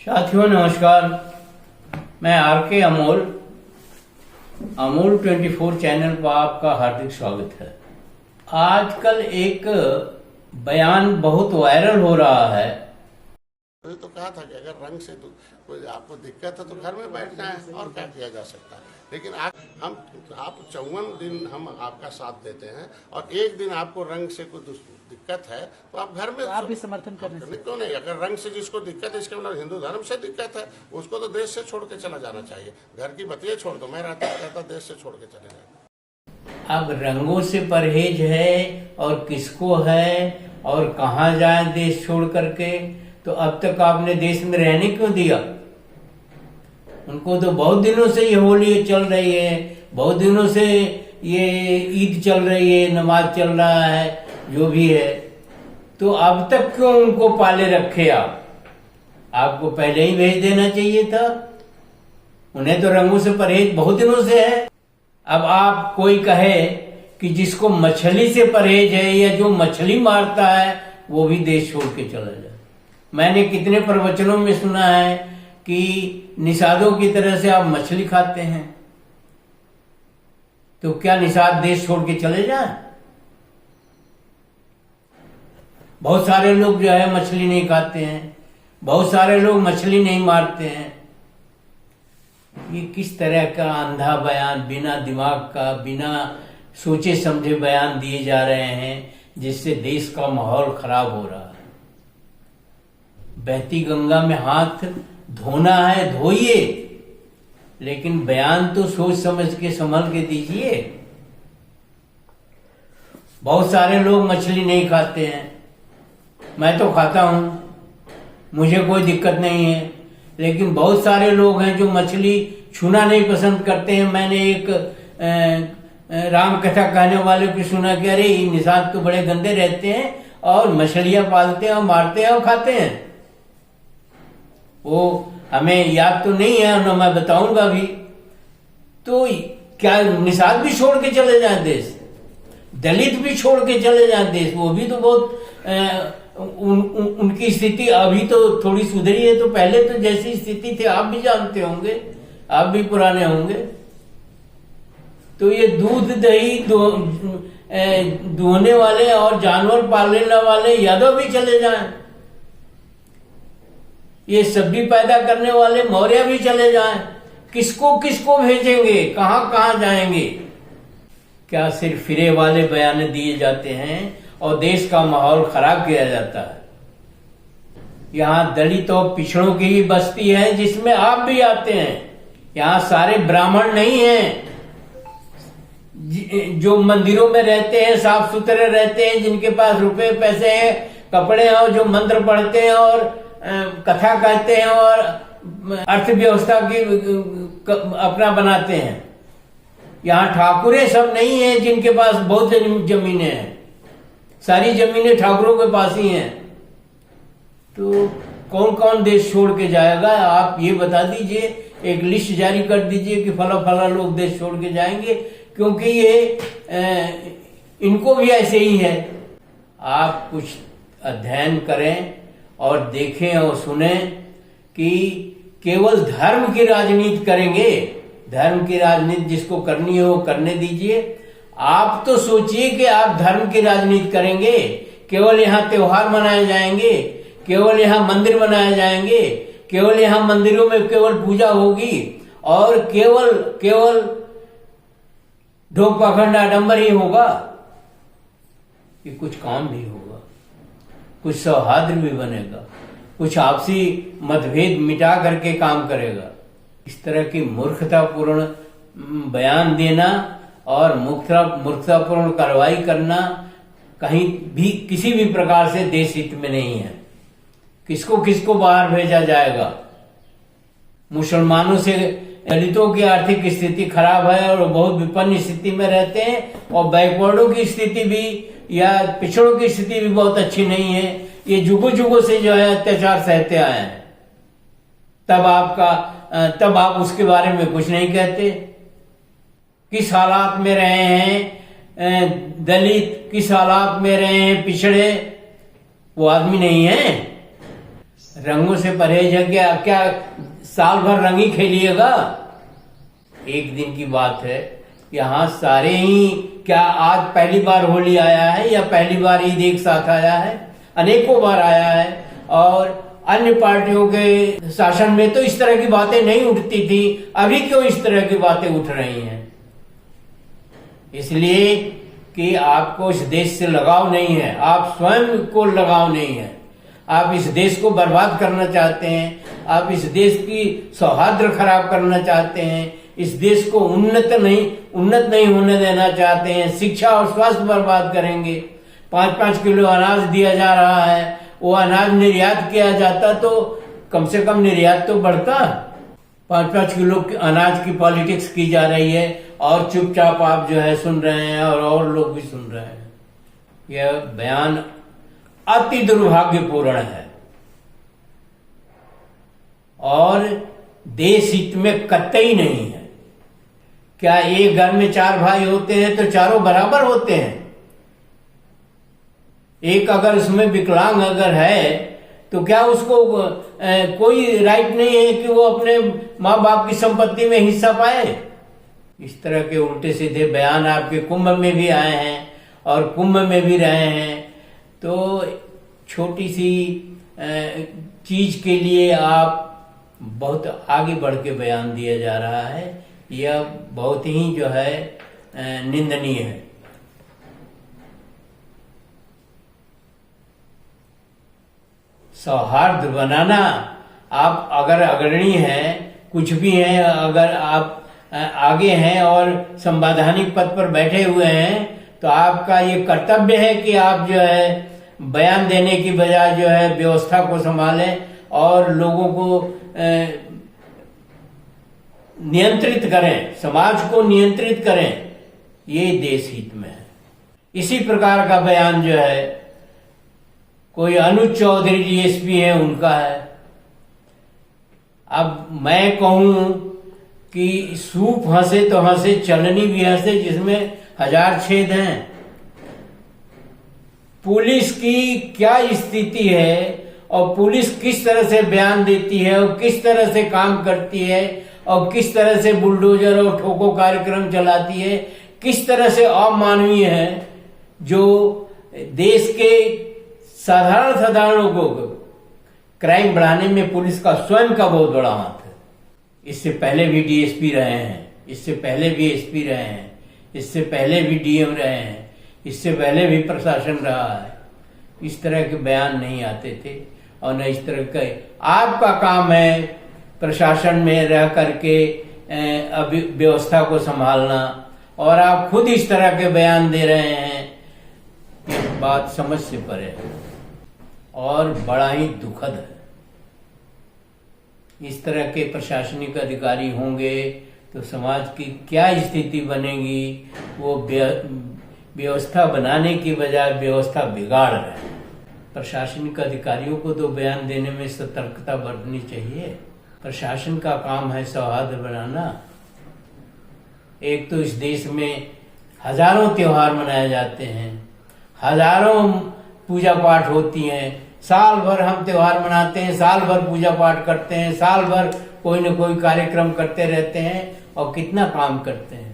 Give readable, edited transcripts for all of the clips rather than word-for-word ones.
साथियों नमस्कार। मैं आर के अमोल 24 चैनल पर आपका हार्दिक स्वागत है। आजकल एक बयान बहुत वायरल हो रहा है। तो कहा था कि अगर रंग से कोई आपको दिक्कत है तो घर में बैठ जाए और क्या किया जा सकता है। लेकिन आप 54 दिन हम आपका साथ देते हैं और एक दिन आपको रंग से कोई दिक्कत है तो आप घर में आप भी समर्थन करने क्यों नहीं। अगर रंग से जिसको दिक्कत है, इसके मतलब हिंदू धर्म से दिक्कत है, उसको तो देश से छोड़ के चला जाना चाहिए। घर की बतिये छोड़ दो, मैं रहता देश से छोड़ के चले जाए। अब रंगों से परहेज है और किसको है और कहाँ जाए देश छोड़ करके, तो अब तक आपने देश में रहने क्यों दिया? उनको तो बहुत दिनों से ये होली चल रही है, बहुत दिनों से ये ईद चल रही है, नमाज चल रहा है, जो भी है, तो अब तक क्यों उनको पाले रखे आप? आपको पहले ही भेज देना चाहिए था। उन्हें तो रंगों से परहेज बहुत दिनों से है। अब आप कोई कहे कि जिसको मछली से परहेज है या जो मछली मारता है वो भी देश छोड़ के चला जाए। मैंने कितने प्रवचनों में सुना है कि निषादों की तरह से आप मछली खाते हैं, तो क्या निषाद देश छोड़ के चले जाएं? बहुत सारे लोग जो है मछली नहीं खाते हैं, बहुत सारे लोग मछली नहीं मारते हैं। ये किस तरह का अंधा बयान, बिना दिमाग का, बिना सोचे समझे बयान दिए जा रहे हैं, जिससे देश का माहौल खराब हो रहा है। बहती गंगा में हाथ धोना है, धोइए, लेकिन बयान तो सोच समझ के संभल के दीजिए। बहुत सारे लोग मछली नहीं खाते हैं, मैं तो खाता हूं, मुझे कोई दिक्कत नहीं है। लेकिन बहुत सारे लोग हैं जो मछली छूना नहीं पसंद करते हैं। मैंने एक राम कथा कहने वाले को सुना कि अरे ये निषाद तो बड़े गंदे रहते हैं और मछलियां पालते हैं और मारते हैं और खाते हैं। वो हमें याद तो नहीं है, ना मैं बताऊंगा भी। तो क्या निषाद भी छोड़ के चले जाए देश? दलित भी छोड़ के चले जाए देश? वो भी तो बहुत उनकी स्थिति अभी तो थोड़ी सुधरी है, तो पहले तो जैसी स्थिति थी आप भी जानते होंगे, आप भी पुराने होंगे। तो ये दूध दही दुहने वाले और जानवर पालने वाले यादव भी चले जाएं, ये सब्जी पैदा करने वाले मौर्य भी चले जाएं। किसको किसको भेजेंगे, कहां कहां जाएंगे? क्या सिर्फ फिरे वाले बयान दिए जाते हैं और देश का माहौल खराब किया जाता है? यहाँ दलित और पिछड़ों की ही बस्ती है जिसमें आप भी आते हैं। यहाँ सारे ब्राह्मण नहीं हैं जो मंदिरों में रहते हैं, साफ सुथरे रहते हैं, जिनके पास रुपए पैसे हैं, कपड़े हैं, और जो मंत्र पढ़ते हैं और कथा कहते हैं और अर्थव्यवस्था की अपना बनाते हैं। यहाँ ठाकुरे सब नहीं है जिनके पास बहुत जमीनें हैं, सारी जमीनें ठाकुरों के पास ही हैं। तो कौन कौन देश छोड़ के जाएगा? आप ये बता दीजिए, एक लिस्ट जारी कर दीजिए कि फला फला लोग देश छोड़ के जाएंगे, क्योंकि ये इनको भी ऐसे ही है। आप कुछ अध्ययन करें और देखें और सुने कि केवल धर्म की राजनीति करेंगे। धर्म की राजनीति जिसको करनी है वो करने दीजिए। आप तो सोचिए कि आप धर्म की राजनीति करेंगे, केवल यहाँ त्योहार मनाए जाएंगे, केवल यहाँ मंदिर बनाए जाएंगे, केवल यहाँ मंदिरों में केवल पूजा होगी और केवल ढोक पाखंड आडंबर ही होगा। ये कुछ काम भी होगा, कुछ सौहार्द भी बनेगा, कुछ आपसी मतभेद मिटा करके काम करेगा। इस तरह की मूर्खतापूर्ण बयान देना और मूर्खतापूर्ण कार्रवाई करना कहीं भी किसी भी प्रकार से देश हित में नहीं है। किसको किसको बाहर भेजा जाएगा? मुसलमानों से दलितों की आर्थिक स्थिति खराब है और बहुत विपन्न स्थिति में रहते हैं, और बैकवर्डों की स्थिति भी या पिछड़ों की स्थिति भी बहुत अच्छी नहीं है। ये जुगों जुगों से जो है अत्याचार सहते आए हैं। तब आप उसके बारे में कुछ नहीं कहते। किस हालात में रहे हैं दलित, किस हालात में रहे हैं पिछड़े, वो आदमी नहीं है। रंगों से परहेज है क्या? क्या साल भर रंग ही खेलिएगा? एक दिन की बात है। यहाँ सारे ही, क्या आज पहली बार होली आया है या पहली बार ईद एक साथ आया है? अनेकों बार आया है। और अन्य पार्टियों के शासन में तो इस तरह की बातें नहीं उठती थी, अभी क्यों इस तरह की बातें उठ रही हैं? इसलिए कि आपको इस देश से लगाव नहीं है, आप स्वयं को लगाव नहीं है। आप इस देश को बर्बाद करना चाहते हैं, आप इस देश की सौहार्द खराब करना चाहते हैं, इस देश को उन्नत नहीं होने देना चाहते हैं, शिक्षा और स्वास्थ्य बर्बाद करेंगे। 5-5 किलो अनाज दिया जा रहा है, वो अनाज निर्यात किया जाता तो कम से कम निर्यात तो बढ़ता। 5-5 किलो अनाज की पॉलिटिक्स की जा रही है और चुपचाप आप जो है सुन रहे हैं और लोग भी सुन रहे हैं। यह बयान अति दुर्भाग्यपूर्ण है और देश हित में कतई नहीं है। क्या एक घर में 4 भाई होते हैं तो चारों बराबर होते हैं? एक अगर उसमें विकलांग अगर है तो क्या उसको कोई राइट नहीं है कि वो अपने माँ बाप की संपत्ति में हिस्सा पाए? इस तरह के उल्टे सीधे बयान आपके कुंभ में भी आए हैं और कुंभ में भी रहे हैं। तो छोटी सी चीज के लिए आप बहुत आगे बढ़ के बयान दिया जा रहा है, यह बहुत ही जो है निंदनीय है। सौहार्द बनाना, आप अगर अग्रणी हैं, कुछ भी हैं, अगर आप आगे हैं और संवैधानिक पद पर बैठे हुए हैं तो आपका ये कर्तव्य है कि आप जो है बयान देने की बजाय जो है व्यवस्था को संभालें और लोगों को नियंत्रित करें, समाज को नियंत्रित करें। ये देश हित में है। इसी प्रकार का बयान जो है कोई अनुज चौधरी डीएसपी है उनका है। अब मैं कहूं कि सूप हंसे तो हंसे, चलनी भी हंसे, जिसमें 1000 छेद हैं। पुलिस की क्या स्थिति है और पुलिस किस तरह से बयान देती है और किस तरह से काम करती है और किस तरह से बुलडोजर और ठोको कार्यक्रम चलाती है, किस तरह से अमानवीय है, जो देश के साधारण लोगों को क्राइम बढ़ाने में पुलिस का स्वयं का बहुत बड़ा हाथ है। इससे पहले भी डीएसपी रहे हैं, इससे पहले भी एसपी रहे हैं, इससे पहले भी डीएम रहे हैं, इससे पहले भी प्रशासन रहा है। इस तरह के बयान नहीं आते थे और न इस तरह के। आपका काम है प्रशासन में रह करके अभी व्यवस्था को संभालना और आप खुद इस तरह के बयान दे रहे हैं, ये बात समझ से परे है और बड़ा ही दुखद है। इस तरह के प्रशासनिक अधिकारी होंगे तो समाज की क्या स्थिति बनेगी? वो व्यवस्था बनाने की बजाय व्यवस्था बिगाड़ रहे हैं। प्रशासनिक अधिकारियों को तो बयान देने में सतर्कता बरतनी चाहिए। प्रशासन का काम है सौहार्द बनाना। एक तो इस देश में हजारों त्योहार मनाए जाते हैं, हजारों पूजा पाठ होती हैं, साल भर हम त्योहार मनाते हैं, साल भर पूजा पाठ करते हैं, साल भर कोई न कोई कार्यक्रम करते रहते हैं और कितना काम करते हैं।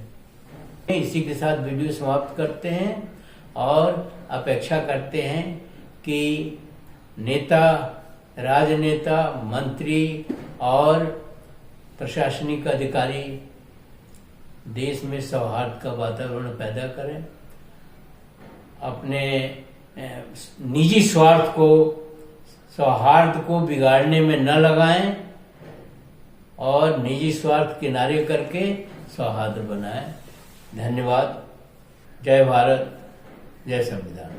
इसी के साथ वीडियो समाप्त करते हैं और अपेक्षा करते हैं कि नेता, राजनेता, मंत्री और प्रशासनिक अधिकारी देश में सौहार्द का वातावरण पैदा करें, अपने निजी स्वार्थ को सौहार्द को बिगाड़ने में न लगाएं और निजी स्वार्थ किनारे करके सौहार्द बनाएं। धन्यवाद। जय भारत, जय संविधान।